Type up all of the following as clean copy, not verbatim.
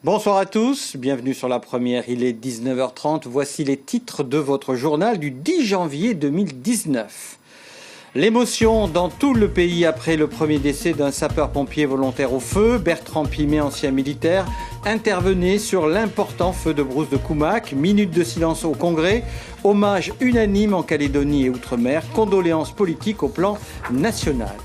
Bonsoir à tous, bienvenue sur La Première, il est 19h30, voici les titres de votre journal du 10 janvier 2019. L'émotion dans tout le pays après le premier décès d'un sapeur-pompier volontaire au feu. Bertrand Pimet, ancien militaire, intervenait sur l'important feu de brousse de Koumak. Minute de silence au Congrès, hommage unanime en Calédonie et Outre-mer, condoléances politiques au plan national.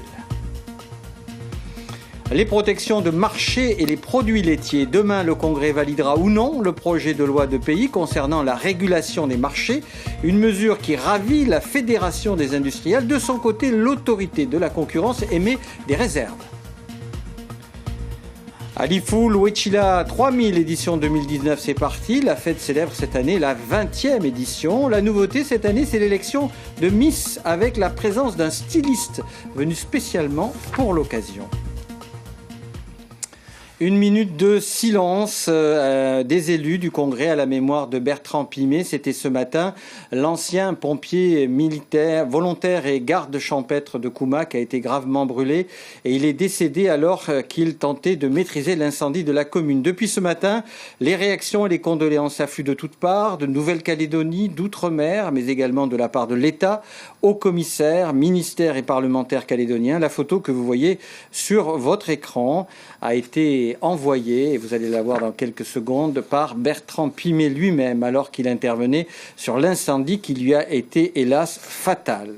Les protections de marché et les produits laitiers. Demain, le Congrès validera ou non le projet de loi de pays concernant la régulation des marchés, une mesure qui ravit la Fédération des industriels. De son côté, l'autorité de la concurrence émet des réserves. À Lifou, Wechila 3000 édition 2019, c'est parti. La fête célèbre cette année la 20e édition. La nouveauté cette année, c'est l'élection de Miss avec la présence d'un styliste venu spécialement pour l'occasion. Une minute de silence des élus du Congrès à la mémoire de Bertrand Pimet. C'était ce matin. L'ancien pompier militaire, volontaire et garde champêtre de Koumak a été gravement brûlé et il est décédé alors qu'il tentait de maîtriser l'incendie de la commune. Depuis ce matin, les réactions et les condoléances affluent de toutes parts, de Nouvelle-Calédonie, d'Outre-mer, mais également de la part de l'État, hauts commissaires, ministères et parlementaires calédoniens. La photo que vous voyez sur votre écran a été envoyé, et vous allez la voir dans quelques secondes, par Bertrand Pimet lui-même alors qu'il intervenait sur l'incendie qui lui a été hélas fatal.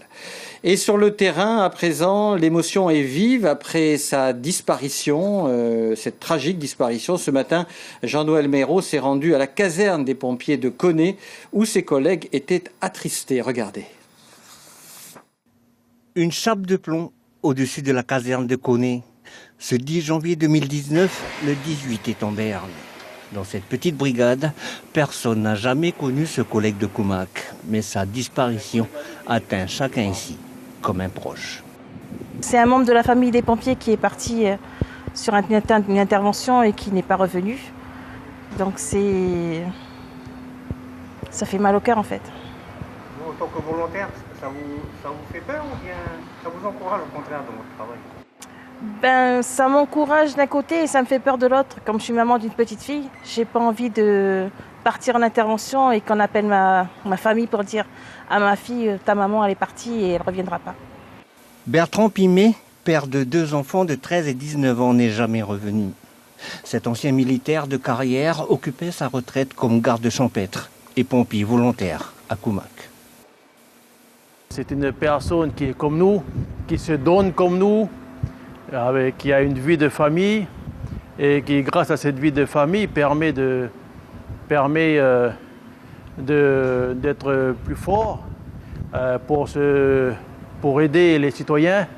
Et sur le terrain, à présent, l'émotion est vive après sa disparition, cette tragique disparition. Ce matin, Jean-Noël Méraud s'est rendu à la caserne des pompiers de Koné où ses collègues étaient attristés. Regardez. Une chape de plomb au-dessus de la caserne de Koné. Ce 10 janvier 2019, le 18 est en berne. Dans cette petite brigade, personne n'a jamais connu ce collègue de Koumak, mais sa disparition atteint chacun ici, comme un proche. C'est un membre de la famille des pompiers qui est parti sur une intervention et qui n'est pas revenu. Donc ça fait mal au cœur en fait. Vous, en tant que volontaire, ça vous fait peur ou bien ça vous encourage au contraire dans votre travail ? Ça m'encourage d'un côté et ça me fait peur de l'autre. Comme je suis maman d'une petite fille, j'ai pas envie de partir en intervention et qu'on appelle ma famille pour dire à ma fille ta maman elle est partie et elle reviendra pas. Bertrand Pimet, père de 2 enfants de 13 et 19 ans, n'est jamais revenu. Cet ancien militaire de carrière occupait sa retraite comme garde champêtre et pompier volontaire à Koumak. C'est une personne qui est comme nous, qui se donne comme nous, qui a une vie de famille et qui, grâce à cette vie de famille, permet d'être plus fort pour aider les citoyens,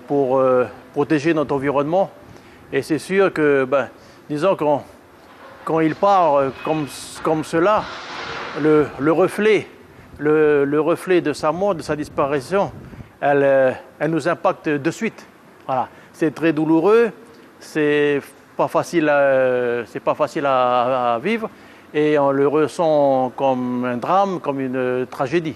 pour protéger notre environnement. Et c'est sûr que, disons, quand il part comme cela, le reflet de sa mort, de sa disparition, elle nous impacte de suite. Voilà. C'est très douloureux, c'est pas facile à vivre et on le ressent comme un drame, comme une tragédie.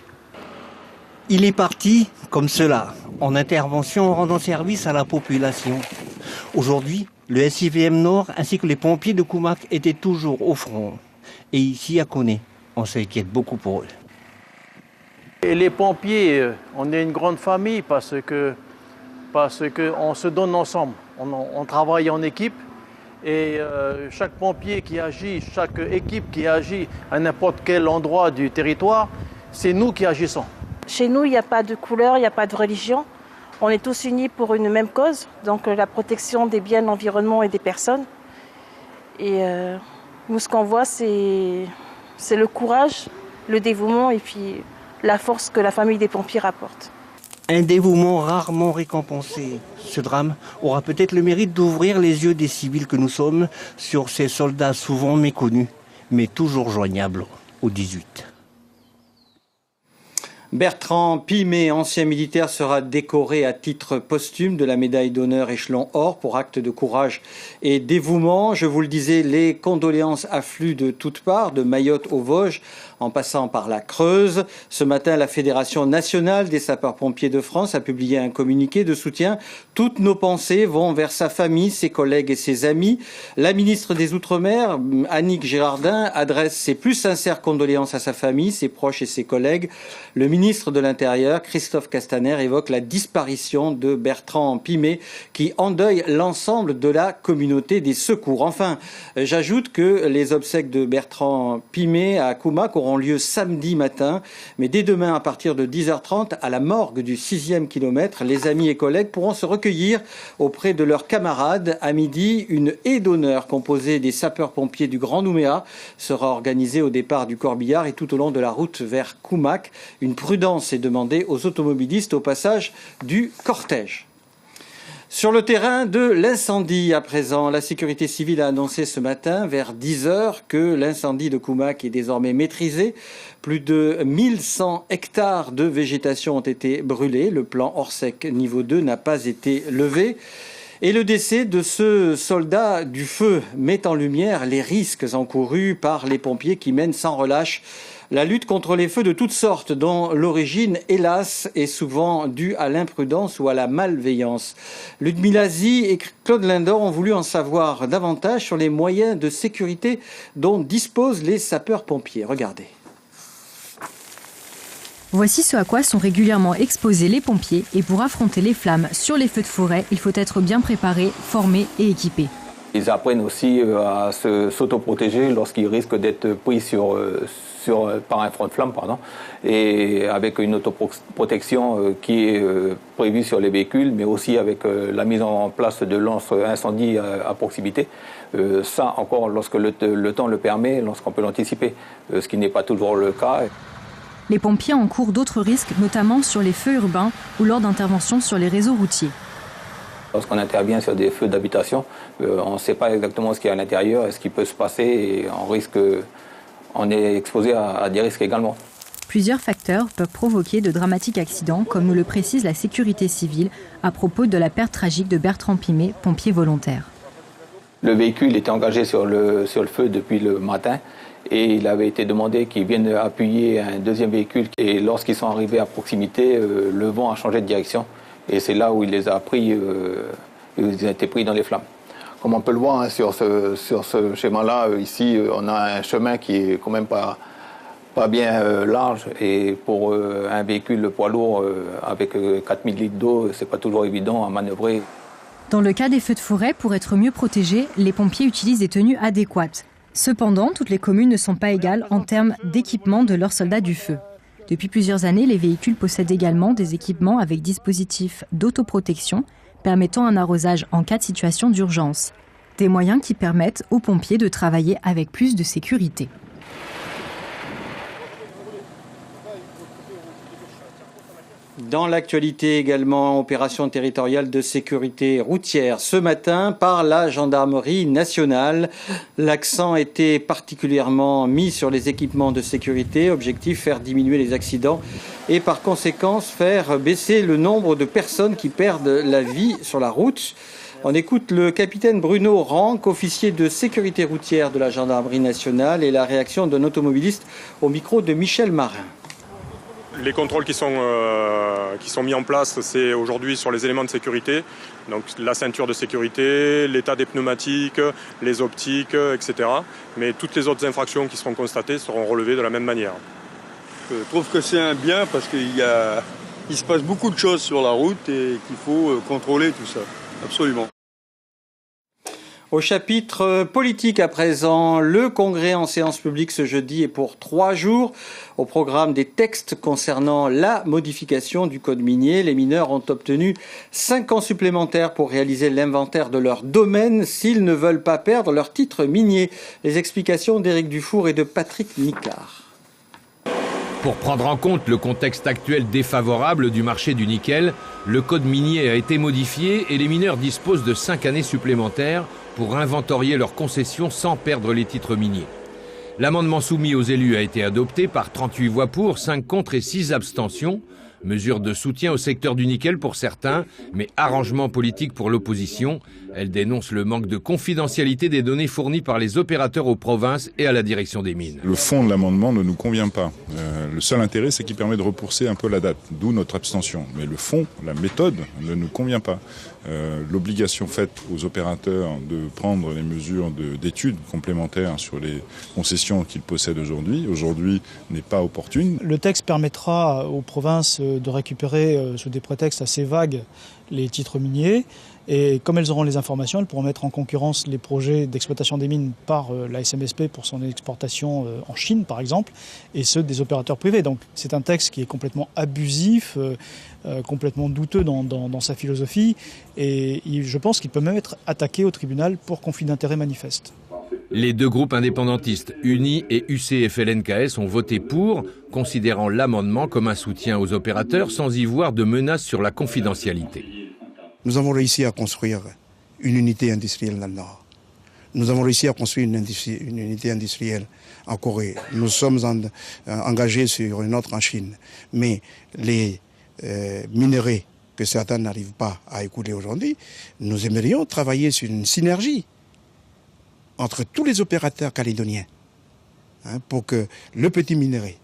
Il est parti comme cela, en intervention rendant service à la population. Aujourd'hui, le SIVM Nord ainsi que les pompiers de Koumak étaient toujours au front. Et ici à Koné, on s'inquiète beaucoup pour eux. Et les pompiers, on est une grande famille parce qu'on se donne ensemble, on travaille en équipe et chaque pompier qui agit, chaque équipe qui agit à n'importe quel endroit du territoire, c'est nous qui agissons. Chez nous, il n'y a pas de couleur, il n'y a pas de religion. On est tous unis pour une même cause, donc la protection des biens, de l'environnement et des personnes. Et nous, ce qu'on voit, c'est le courage, le dévouement et puis la force que la famille des pompiers rapporte. Un dévouement rarement récompensé. Ce drame aura peut-être le mérite d'ouvrir les yeux des civils que nous sommes sur ces soldats souvent méconnus, mais toujours joignables au 18. Bertrand Pimet, ancien militaire, sera décoré à titre posthume de la médaille d'honneur échelon or pour acte de courage et dévouement. Je vous le disais, les condoléances affluent de toutes parts, de Mayotte aux Vosges, en passant par la Creuse. Ce matin, la Fédération nationale des sapeurs-pompiers de France a publié un communiqué de soutien. Toutes nos pensées vont vers sa famille, ses collègues et ses amis. La ministre des Outre-mer, Annick Girardin, adresse ses plus sincères condoléances à sa famille, ses proches et ses collègues. Le ministre de l'Intérieur, Christophe Castaner, évoque la disparition de Bertrand Pimet, qui endeuille l'ensemble de la communauté des secours. Enfin, j'ajoute que les obsèques de Bertrand Pimet à Coumac auront lieu samedi matin, mais dès demain à partir de 10h30 à la morgue du 6e kilomètre, les amis et collègues pourront se recueillir auprès de leurs camarades. À midi, une haie d'honneur composée des sapeurs-pompiers du Grand Nouméa sera organisée au départ du Corbillard et tout au long de la route vers Coumac. Une prudence est demandée aux automobilistes au passage du cortège. Sur le terrain de l'incendie, à présent, la sécurité civile a annoncé ce matin, vers 10h, que l'incendie de Coumac est désormais maîtrisé. Plus de 1100 hectares de végétation ont été brûlés. Le plan Orsec niveau 2 n'a pas été levé. Et le décès de ce soldat du feu met en lumière les risques encourus par les pompiers qui mènent sans relâche la lutte contre les feux de toutes sortes, dont l'origine, hélas, est souvent due à l'imprudence ou à la malveillance. Ludmila Zi et Claude Lindor ont voulu en savoir davantage sur les moyens de sécurité dont disposent les sapeurs-pompiers. Regardez. Voici ce à quoi sont régulièrement exposés les pompiers. Et pour affronter les flammes sur les feux de forêt, il faut être bien préparé, formé et équipé. Ils apprennent aussi à s'autoprotéger lorsqu'ils risquent d'être pris par un front de flamme, et avec une autoprotection qui est prévue sur les véhicules, mais aussi avec la mise en place de lance-incendie à proximité. Ça encore, lorsque le temps le permet, lorsqu'on peut l'anticiper, ce qui n'est pas toujours le cas. Les pompiers encourent d'autres risques, notamment sur les feux urbains ou lors d'interventions sur les réseaux routiers. Lorsqu'on intervient sur des feux d'habitation, on ne sait pas exactement ce qu'il y a à l'intérieur et ce qui peut se passer, et on est exposé à des risques également. Plusieurs facteurs peuvent provoquer de dramatiques accidents, comme nous le précise la sécurité civile à propos de la perte tragique de Bertrand Pimet, pompier volontaire. Le véhicule était engagé sur le feu depuis le matin et il avait été demandé qu'ils viennent appuyer un deuxième véhicule. Et lorsqu'ils sont arrivés à proximité, le vent a changé de direction et c'est là où il les a pris, ils ont été pris dans les flammes. Comme on peut le voir sur ce schéma-là, ici, on a un chemin qui est quand même pas bien large. Et pour un véhicule poids lourd avec 4000 litres d'eau, c'est pas toujours évident à manœuvrer. Dans le cas des feux de forêt, pour être mieux protégés, les pompiers utilisent des tenues adéquates. Cependant, toutes les communes ne sont pas égales en termes d'équipement de leurs soldats du feu. Depuis plusieurs années, les véhicules possèdent également des équipements avec dispositifs d'autoprotection permettant un arrosage en cas de situation d'urgence. Des moyens qui permettent aux pompiers de travailler avec plus de sécurité. Dans l'actualité également, opération territoriale de sécurité routière ce matin par la gendarmerie nationale. L'accent était particulièrement mis sur les équipements de sécurité. Objectif, faire diminuer les accidents et par conséquent faire baisser le nombre de personnes qui perdent la vie sur la route. On écoute le capitaine Bruno Ranck, officier de sécurité routière de la gendarmerie nationale, et la réaction d'un automobiliste au micro de Michel Marin. Les contrôles qui sont mis en place, c'est aujourd'hui sur les éléments de sécurité, donc la ceinture de sécurité, l'état des pneumatiques, les optiques, etc. Mais toutes les autres infractions qui seront constatées seront relevées de la même manière. Je trouve que c'est un bien parce qu'il se passe beaucoup de choses sur la route et qu'il faut contrôler tout ça, absolument. Au chapitre politique à présent, le congrès en séance publique ce jeudi est pour 3 jours. Au programme des textes concernant la modification du code minier, les mineurs ont obtenu 5 ans supplémentaires pour réaliser l'inventaire de leur domaine s'ils ne veulent pas perdre leur titre minier. Les explications d'Éric Dufour et de Patrick Niclard. Pour prendre en compte le contexte actuel défavorable du marché du nickel, le code minier a été modifié et les mineurs disposent de 5 années supplémentaires pour inventorier leurs concessions sans perdre les titres miniers. L'amendement soumis aux élus a été adopté par 38 voix pour, 5 contre et 6 abstentions. Mesure de soutien au secteur du nickel pour certains, mais arrangement politique pour l'opposition. Elle dénonce le manque de confidentialité des données fournies par les opérateurs aux provinces et à la direction des mines. Le fond de l'amendement ne nous convient pas. Le seul intérêt, c'est qu'il permet de repousser un peu la date, d'où notre abstention. Mais le fond, la méthode ne nous convient pas. L'obligation faite aux opérateurs de prendre les mesures d'études complémentaires sur les concessions qu'ils possèdent aujourd'hui n'est pas opportune. Le texte permettra aux provinces de récupérer sous des prétextes assez vagues les titres miniers. Et comme elles auront les informations, elles pourront mettre en concurrence les projets d'exploitation des mines par la SMSP pour son exportation en Chine, par exemple, et ceux des opérateurs privés. Donc c'est un texte qui est complètement abusif, complètement douteux dans sa philosophie, et je pense qu'il peut même être attaqué au tribunal pour conflit d'intérêts manifeste. Les deux groupes indépendantistes, UNI et UCFLNKS, ont voté pour, considérant l'amendement comme un soutien aux opérateurs sans y voir de menace sur la confidentialité. Nous avons réussi à construire une unité industrielle dans le Nord. Nous avons réussi à construire une unité industrielle en Corée. Nous sommes engagés sur une autre en Chine. Mais les minerais que certains n'arrivent pas à écouler aujourd'hui, nous aimerions travailler sur une synergie entre tous les opérateurs calédoniens pour que le petit minerai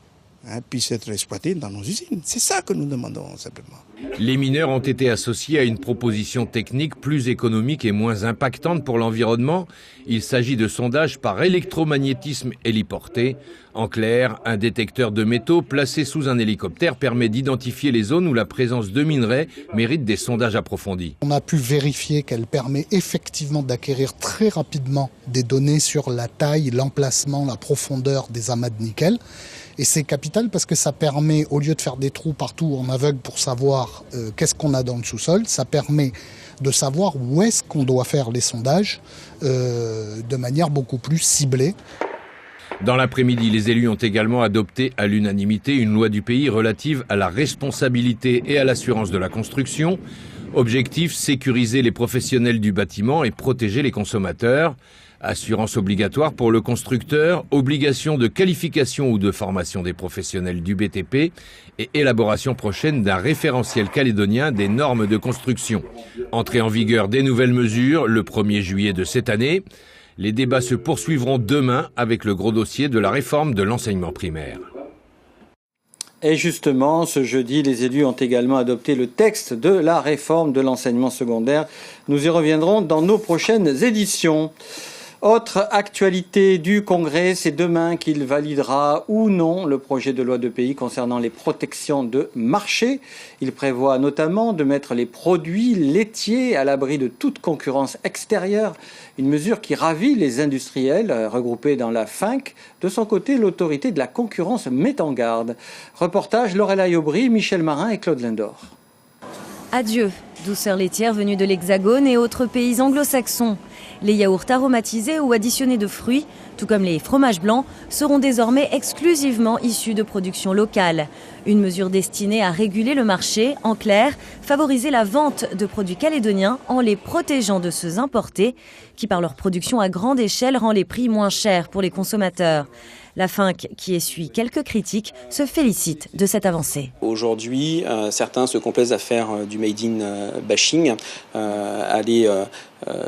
puisse être exploité dans nos usines. C'est ça que nous demandons simplement. Les mineurs ont été associés à une proposition technique plus économique et moins impactante pour l'environnement. Il s'agit de sondages par électromagnétisme héliporté. En clair, un détecteur de métaux placé sous un hélicoptère permet d'identifier les zones où la présence de minerais mérite des sondages approfondis. On a pu vérifier qu'elle permet effectivement d'acquérir très rapidement des données sur la taille, l'emplacement, la profondeur des amas de nickel. Et c'est capital parce que ça permet, au lieu de faire des trous partout en aveugle pour savoir qu'est-ce qu'on a dans le sous-sol, ça permet de savoir où est-ce qu'on doit faire les sondages de manière beaucoup plus ciblée. Dans l'après-midi, les élus ont également adopté à l'unanimité une loi du pays relative à la responsabilité et à l'assurance de la construction. Objectif, sécuriser les professionnels du bâtiment et protéger les consommateurs. Assurance obligatoire pour le constructeur, obligation de qualification ou de formation des professionnels du BTP et élaboration prochaine d'un référentiel calédonien des normes de construction. Entrée en vigueur des nouvelles mesures le 1er juillet de cette année. Les débats se poursuivront demain avec le gros dossier de la réforme de l'enseignement primaire. Et justement, ce jeudi, les élus ont également adopté le texte de la réforme de l'enseignement secondaire. Nous y reviendrons dans nos prochaines éditions. Autre actualité du Congrès, c'est demain qu'il validera ou non le projet de loi de pays concernant les protections de marché. Il prévoit notamment de mettre les produits laitiers à l'abri de toute concurrence extérieure, une mesure qui ravit les industriels regroupés dans la FINC. De son côté, l'autorité de la concurrence met en garde. Reportage Lorelai Aubry, Michel Marin et Claude Lindor. Adieu, douceur laitière venue de l'Hexagone et autres pays anglo-saxons. Les yaourts aromatisés ou additionnés de fruits, tout comme les fromages blancs, seront désormais exclusivement issus de production locale. Une mesure destinée à réguler le marché, en clair, favoriser la vente de produits calédoniens en les protégeant de ceux importés, qui par leur production à grande échelle rend les prix moins chers pour les consommateurs. La FINC, qui essuie quelques critiques, se félicite de cette avancée. Aujourd'hui, certains se complaisent à faire du made in bashing, aller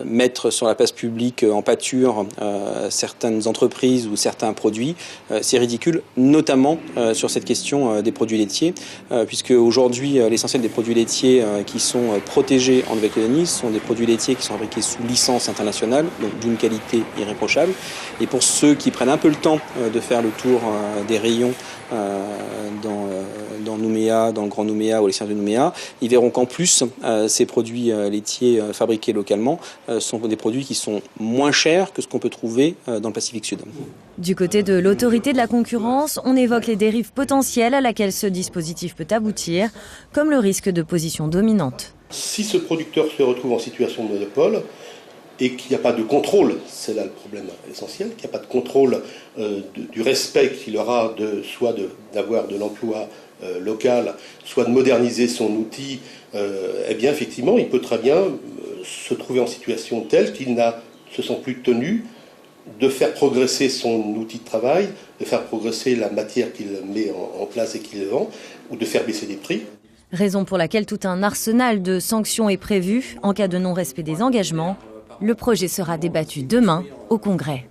mettre sur la place publique en pâture certaines entreprises ou certains produits. C'est ridicule, notamment sur cette question des produits laitiers, puisque aujourd'hui, l'essentiel des produits laitiers qui sont protégés en Nouvelle-Calédonie sont des produits laitiers qui sont fabriqués sous licence internationale, donc d'une qualité irréprochable. Et pour ceux qui prennent un peu le temps de faire le tour des rayons dans Nouméa, dans le Grand Nouméa ou les services de Nouméa, ils verront qu'en plus, ces produits laitiers fabriqués localement sont des produits qui sont moins chers que ce qu'on peut trouver dans le Pacifique Sud. Du côté de l'autorité de la concurrence, on évoque les dérives potentielles à laquelle ce dispositif peut aboutir, comme le risque de position dominante. Si ce producteur se retrouve en situation de monopole, et qu'il n'y a pas de contrôle, c'est là le problème essentiel, qu'il n'y a pas de contrôle du respect qu'il aura soit d'avoir de l'emploi local, soit de moderniser son outil, eh bien effectivement il peut très bien se trouver en situation telle qu'il ne se sent plus tenu de faire progresser son outil de travail, de faire progresser la matière qu'il met en place et qu'il vend, ou de faire baisser les prix. Raison pour laquelle tout un arsenal de sanctions est prévu en cas de non-respect des engagements. Le projet sera débattu demain au Congrès.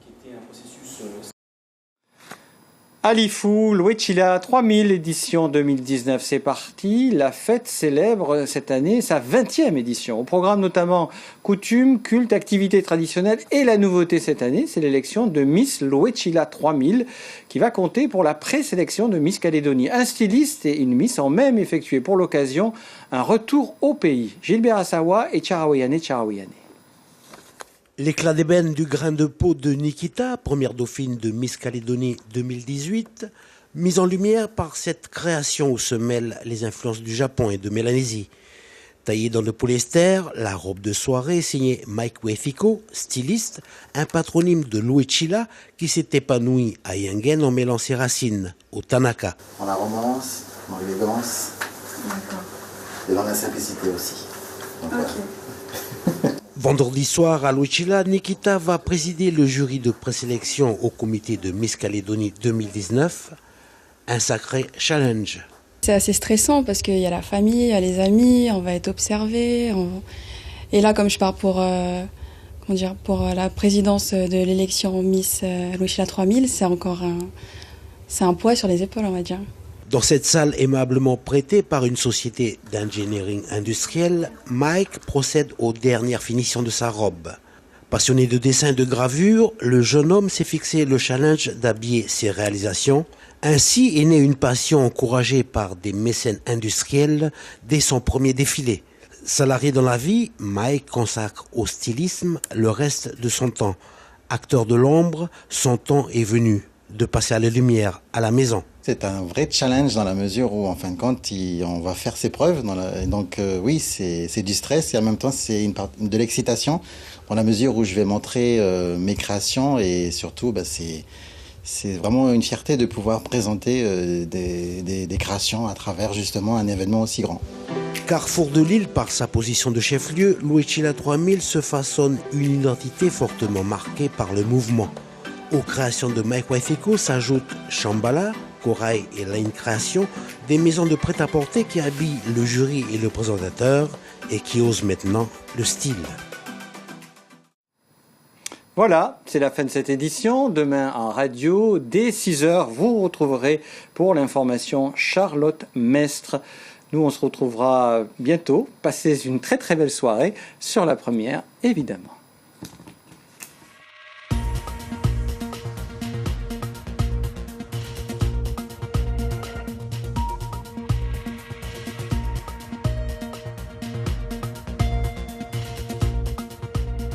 Alifu, Luechila 3000, édition 2019, c'est parti. La fête célèbre cette année sa 20e édition. Au programme notamment coutumes, cultes, activités traditionnelles et la nouveauté cette année, c'est l'élection de Miss Luechila 3000 qui va compter pour la présélection de Miss Calédonie. Un styliste et une Miss ont même effectué pour l'occasion un retour au pays. Gilbert Assawa et Charawayane. L'éclat d'ébène du grain de peau de Nikita, première dauphine de Miss Calédonie 2018, mise en lumière par cette création où se mêlent les influences du Japon et de Mélanésie. Taillée dans le polyester, la robe de soirée signée Mike Uefiko, styliste, un patronyme de Luechila qui s'est épanoui à Yengen en mêlant ses racines au Tanaka. Dans la romance, dans l'élégance, et dans la simplicité aussi. Donc, voilà. Vendredi soir à Luechila, Nikita va présider le jury de présélection au comité de Miss Calédonie 2019. Un sacré challenge. C'est assez stressant parce qu'il y a la famille, il y a les amis, on va être observé. Et là, comme je pars pour la présidence de l'élection Miss Luechila 3000, c'est un poids sur les épaules, on va dire. Dans cette salle aimablement prêtée par une société d'engineering industriel, Mike procède aux dernières finitions de sa robe. Passionné de dessin et de gravure, le jeune homme s'est fixé le challenge d'habiller ses réalisations. Ainsi est née une passion encouragée par des mécènes industriels dès son premier défilé. Salarié dans la vie, Mike consacre au stylisme le reste de son temps. Acteur de l'ombre, son temps est venu de passer à la lumière, à la maison. C'est un vrai challenge dans la mesure où, en fin de compte, on va faire ses preuves. Donc oui, c'est du stress et en même temps, c'est de l'excitation dans la mesure où je vais montrer mes créations et surtout, c'est vraiment une fierté de pouvoir présenter des créations à travers justement un événement aussi grand. Carrefour de l'île, par sa position de chef-lieu, Luechila 3000 se façonne une identité fortement marquée par le mouvement. Aux créations de Mike Uefiko s'ajoutent Shambhala, Corail et Line Création, des maisons de prêt-à-porter qui habillent le jury et le présentateur et qui osent maintenant le style. Voilà, c'est la fin de cette édition. Demain en radio, dès 6h, vous retrouverez pour l'information Charlotte Mestre. Nous, on se retrouvera bientôt. Passez une très très belle soirée sur la première, évidemment.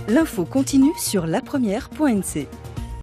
L'info continue sur lapremière.nc.